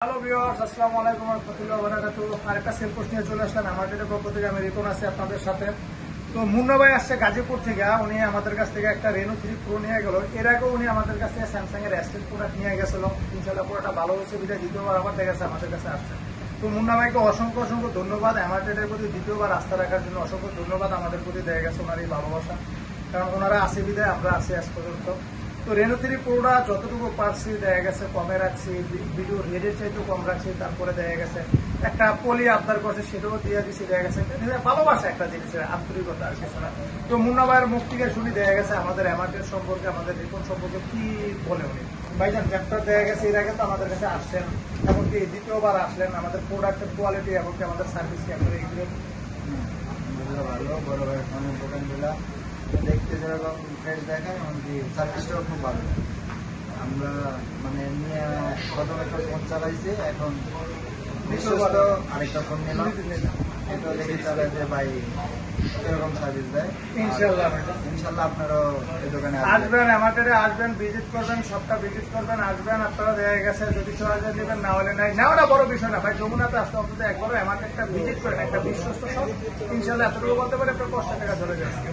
Hello viewers, আসসালামু আলাইকুম ওয়া রাহমাতুল্লাহি ওয়া বারাকাতুহু। আরেকটা সেল পোস্ট নিয়ে চলে আসলাম আমাদের পক্ষ থেকে। আমি রিপন আছি আপনাদের সাথে। তো মুন্না ভাই আসছে গাজীপুর থেকে। উনি আমাদের কাছ থেকে একটা রেনো 3 প্রো নিয়ে গেল। এর আগেও উনি আমাদের কাছ থেকে স্যামসাং এর এস10 প্রোডাক্ট নিয়ে গেছিল। ইনশাআল্লাহ পুরোটা ভালো হয়েছে, বিদায় দ্বিতীয়বার আবার দেখা গেছে আমাদের কাছে আসছে। তো মুন্না ভাইকে অসংখ্য অসংখ্য ধন্যবাদ। এমার্টেডের প্রতি দ্বিতীয়বার আস্থা রাখার জন্য অসংখ্য ধন্যবাদ। আমাদের প্রতি দেখা গেছে ওনার এই ভালোবাসা, কারণ ওনারা আসে বিদায় আমরা আছি আজ পর্যন্ত। তো রেনো 3 প্রোটা যতটুকু পারছি দেখা গেছে কমে রাখছি, ভিডিও রেটের চাইতেও কম রাখছি। তারপরে দেখা গেছে একটা পলি আবদার করছে, সেটাও দিয়ে দিচ্ছি। দেখা গেছে ভালোবাসা একটা জিনিসের আন্তরিকতা আর কিছু না। তো মুন্না ভাইয়ের মুখ থেকে শুনি দেখা গেছে আমাদের এমার্টেড সম্পর্কে, আমাদের রিপোর্ট সম্পর্কে কি বলে উনি। ভাইজান চ্যাপ্টার দেখা গেছে এর আগে তো আমাদের কাছে আসছেন, এমনকি দ্বিতীয়বার আসলেন। আমাদের প্রোডাক্টের কোয়ালিটি এমনকি আমাদের সার্ভিস ক্যামেরা এগুলো ভালো বড় ভাই ফোনের দোকানগুলা দেখতে যেরকম ফ্রেশ দেখায়, এমনকি সার্ভিসটাও খুব ভালো। আমরা মানে নিয়ে গত একটা ফোন চালাইছি, এখন বিশ্বস্ত আরেকটা ফোন নিলাম। এটা দেখে চালায় যে ভাই এরকম সার্ভিস দেয়। ইনশাল্লাহ ইনশাল্লাহ আপনারাও এই দোকানে আসবেন, এমার্টেডে আসবেন, ভিজিট করবেন, সবটা ভিজিট করবেন, আসবেন। আপনারা দেখা গেছে যদি সহজে নেবেন, না হলে নাই, নেওয়াটা বড় বিষয় না ভাই। যমুনাতে আসতে অন্তত একবারও এমার্টেডটা ভিজিট করেন, একটা বিশ্বস্ত সব। ইনশাল্লাহ এতটুকু বলতে পারে আপনার 500 টাকা ধরে যাচ্ছে।